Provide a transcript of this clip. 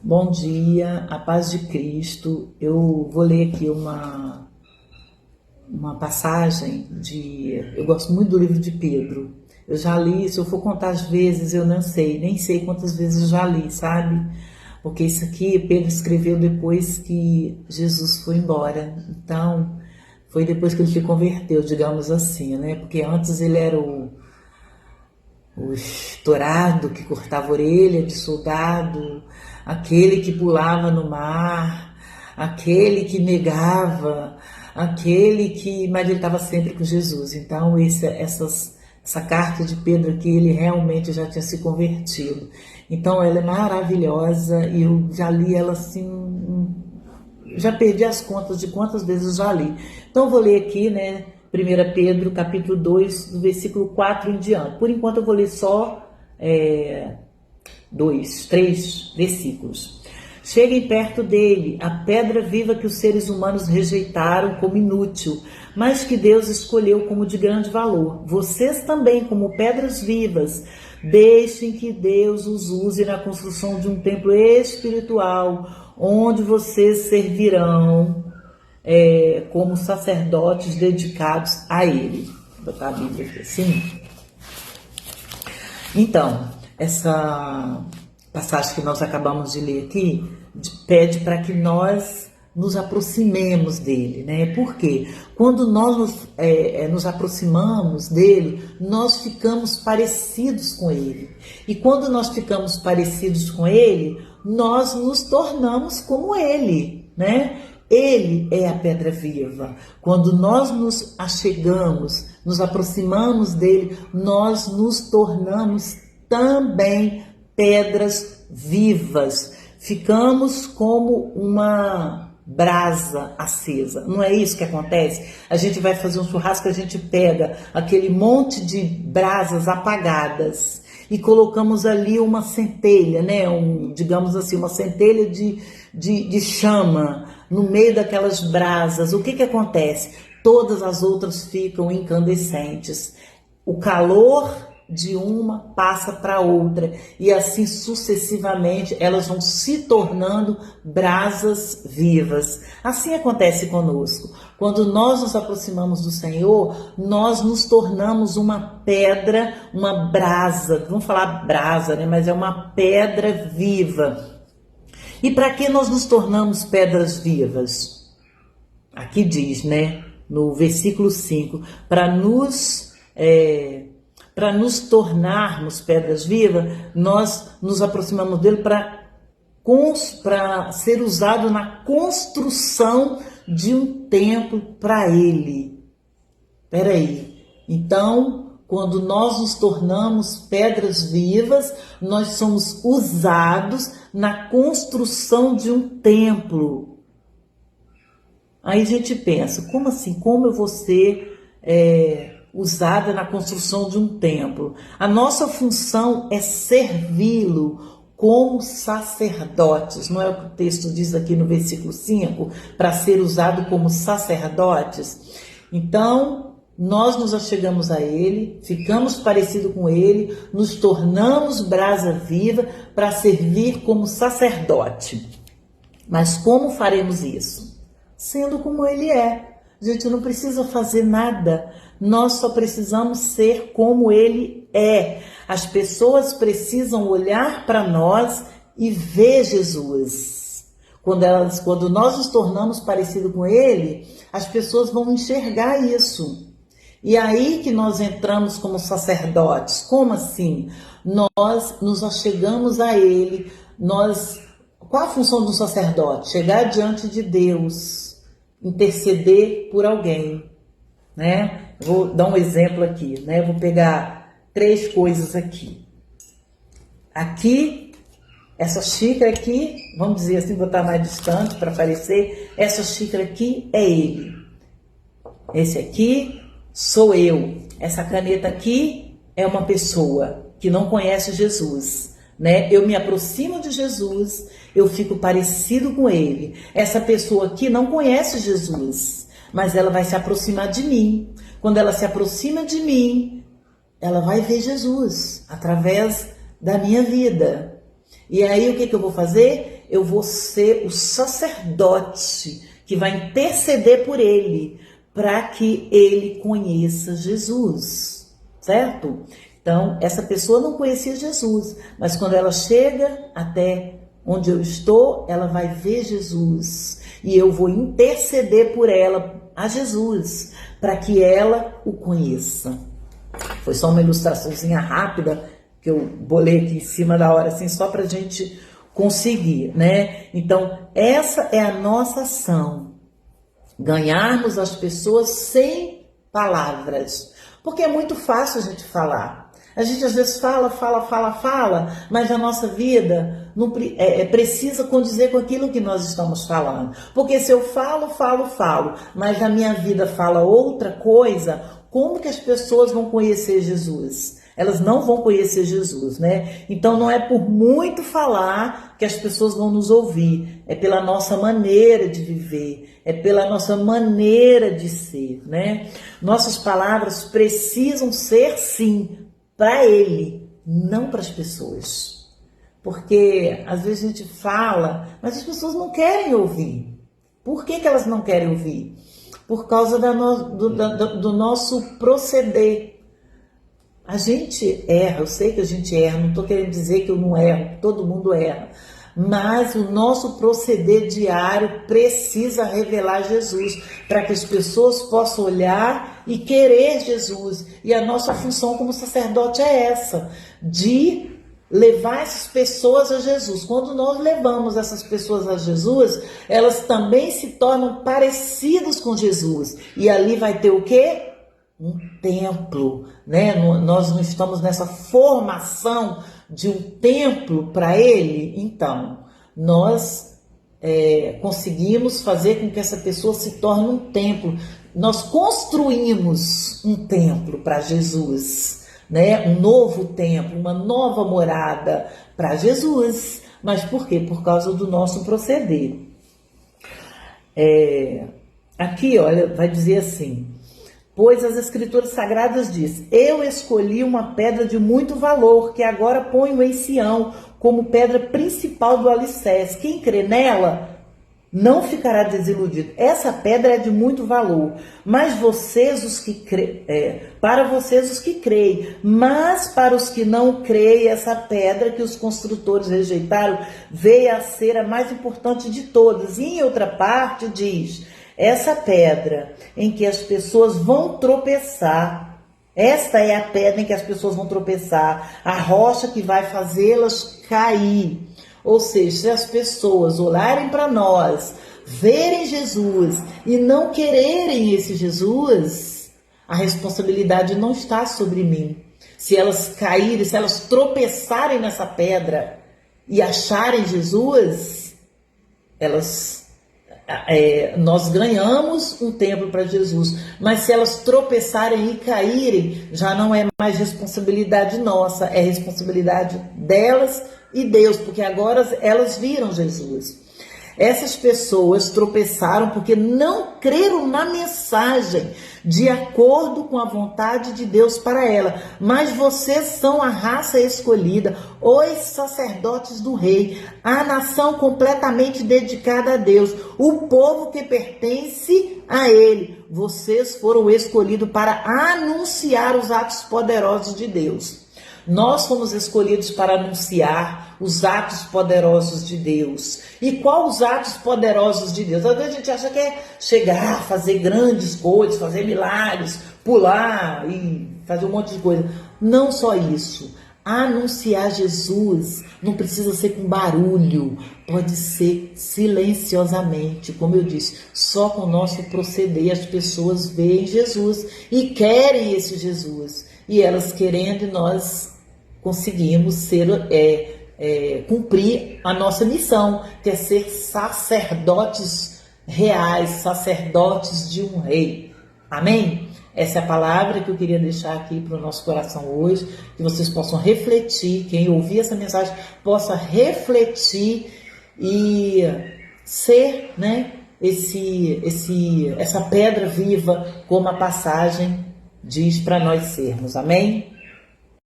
Bom dia, a paz de Cristo. Eu vou ler aqui uma passagem Eu gosto muito do livro de Pedro. Eu já li, se eu for contar as vezes, eu não sei, nem sei quantas vezes eu já li, sabe? Porque isso aqui Pedro escreveu depois que Jesus foi embora. Então, foi depois que ele se converteu, digamos assim, né? Porque antes ele era o estourado que cortava a orelha de soldado, aquele que pulava no mar, aquele que negava, mas ele estava sempre com Jesus. Então essa carta de Pedro aqui, ele realmente já tinha se convertido. Então ela é maravilhosa e eu já li ela assim, já perdi as contas de quantas vezes eu já li. Então eu vou ler aqui, né? 1 Pedro, capítulo 2, do versículo 4 em diante. Por enquanto eu vou ler só 3 versículos. Cheguem perto dele, a pedra viva que os seres humanos rejeitaram como inútil, mas que Deus escolheu como de grande valor. Vocês também, como pedras vivas, deixem que Deus os use na construção de um templo espiritual, onde vocês servirão como sacerdotes dedicados a Ele. Vou botar a Bíblia aqui assim. Então, essa passagem que nós acabamos de ler aqui pede para que nós nos aproximemos dele, né? Por quê? Quando nós nos aproximamos dele, nós ficamos parecidos com ele. E quando nós ficamos parecidos com ele, nós nos tornamos como ele, né? Ele é a pedra viva. Quando nós nos achegamos, nos aproximamos dele, nós nos tornamos também pedras vivas. Ficamos como uma brasa acesa. Não é isso que acontece? A gente vai fazer um churrasco, a gente pega aquele monte de brasas apagadas e colocamos ali uma centelha, né? Digamos assim, uma centelha de chama no meio daquelas brasas. O que acontece? Todas as outras ficam incandescentes. O calor de uma passa para outra e assim sucessivamente elas vão se tornando brasas vivas. Assim acontece conosco. Quando nós nos aproximamos do Senhor, nós nos tornamos uma pedra, uma brasa. Vamos falar brasa, né? Mas é uma pedra viva. E para que nós nos tornamos pedras vivas? Aqui diz, né, no versículo 5, para nos tornarmos pedras vivas, nós nos aproximamos dele para ser usado na construção de um templo para ele. Espera aí. Então, quando nós nos tornamos pedras vivas, nós somos usados na construção de um templo. Aí a gente pensa, como assim? Como eu vou ser usada na construção de um templo? A nossa função é servi-lo como sacerdotes. Não é o que o texto diz aqui no versículo 5? Para ser usado como sacerdotes. Então, nós nos achegamos a ele, ficamos parecidos com ele, nos tornamos brasa viva para servir como sacerdote. Mas como faremos isso? Sendo como ele é. A gente não precisa fazer nada, nós só precisamos ser como ele é. As pessoas precisam olhar para nós e ver Jesus. Quando nós nos tornamos parecidos com ele, as pessoas vão enxergar isso. E aí que nós entramos como sacerdotes. Como assim? Nós nos achegamos a ele. Qual a função do sacerdote? Chegar diante de Deus, interceder por alguém, né? Vou dar um exemplo aqui, né? Vou pegar 3 coisas aqui. Aqui, essa xícara aqui, vamos dizer assim, vou botar mais distante para aparecer. Essa xícara aqui é ele. Esse aqui sou eu. Essa caneta aqui é uma pessoa que não conhece Jesus, né? Eu me aproximo de Jesus, eu fico parecido com ele. Essa pessoa aqui não conhece Jesus, mas ela vai se aproximar de mim. Quando ela se aproxima de mim, ela vai ver Jesus através da minha vida. E aí o que eu vou fazer? Eu vou ser o sacerdote que vai interceder por ele, para que ele conheça Jesus, certo? Então, essa pessoa não conhecia Jesus, mas quando ela chega até onde eu estou, ela vai ver Jesus. E eu vou interceder por ela a Jesus, para que ela o conheça. Foi só uma ilustraçãozinha rápida que eu bolei aqui em cima da hora, assim, só para a gente conseguir, né? Então, essa é a nossa ação. Ganharmos as pessoas sem palavras. Porque é muito fácil a gente falar. A gente às vezes fala, mas a nossa vida não precisa condizer com aquilo que nós estamos falando. Porque se eu falo, mas a minha vida fala outra coisa, como que as pessoas vão conhecer Jesus? Elas não vão conhecer Jesus, né? Então não é por muito falar que as pessoas vão nos ouvir, é pela nossa maneira de viver, é pela nossa maneira de ser, né? Nossas palavras precisam ser, sim, para Ele, não para as pessoas. Porque às vezes a gente fala, mas as pessoas não querem ouvir. Por que elas não querem ouvir? Por causa do nosso proceder. A gente erra, eu sei que a gente erra, não estou querendo dizer que eu não erro, todo mundo erra. Mas o nosso proceder diário precisa revelar Jesus, para que as pessoas possam olhar e querer Jesus. E a nossa função como sacerdote é essa, de levar essas pessoas a Jesus. Quando nós levamos essas pessoas a Jesus, elas também se tornam parecidas com Jesus. E ali vai ter o quê? Um templo, né? Nós não estamos nessa formação de um templo para Ele. Então, nós conseguimos fazer com que essa pessoa se torne um templo. Nós construímos um templo para Jesus, né? Um novo templo, uma nova morada para Jesus. Mas por quê? Por causa do nosso proceder. Aqui, olha, vai dizer assim: pois as Escrituras Sagradas diz: eu escolhi uma pedra de muito valor, que agora ponho em Sião, como pedra principal do alicerce. Quem crê nela não ficará desiludido. Essa pedra é de muito valor, mas vocês os que para vocês os que creem, mas para os que não creem, essa pedra que os construtores rejeitaram veio a ser a mais importante de todas. E em outra parte diz: essa pedra em que as pessoas vão tropeçar, esta é a pedra em que as pessoas vão tropeçar, a rocha que vai fazê-las cair. Ou seja, se as pessoas olharem para nós, verem Jesus e não quererem esse Jesus, a responsabilidade não está sobre mim. Se elas caírem, se elas tropeçarem nessa pedra e acharem Jesus, nós ganhamos um templo para Jesus, mas se elas tropeçarem e caírem, já não é mais responsabilidade nossa, é responsabilidade delas e Deus, porque agora elas viram Jesus. Essas pessoas tropeçaram porque não creram na mensagem de acordo com a vontade de Deus para ela. Mas vocês são a raça escolhida, os sacerdotes do rei, a nação completamente dedicada a Deus, o povo que pertence a Ele. Vocês foram escolhidos para anunciar os atos poderosos de Deus. Nós fomos escolhidos para anunciar os atos poderosos de Deus. E quais os atos poderosos de Deus? Às vezes a gente acha que é chegar, fazer grandes coisas, fazer milagres, pular e fazer um monte de coisa. Não só isso. Anunciar Jesus não precisa ser com barulho, pode ser silenciosamente, como eu disse, só com o nosso proceder as pessoas veem Jesus e querem esse Jesus. E elas querendo, nós conseguimos cumprir a nossa missão, que é ser sacerdotes reais, sacerdotes de um rei. Amém? Essa é a palavra que eu queria deixar aqui para o nosso coração hoje, que vocês possam refletir, quem ouvir essa mensagem possa refletir e ser, né, essa pedra viva, como a passagem diz para nós sermos. Amém?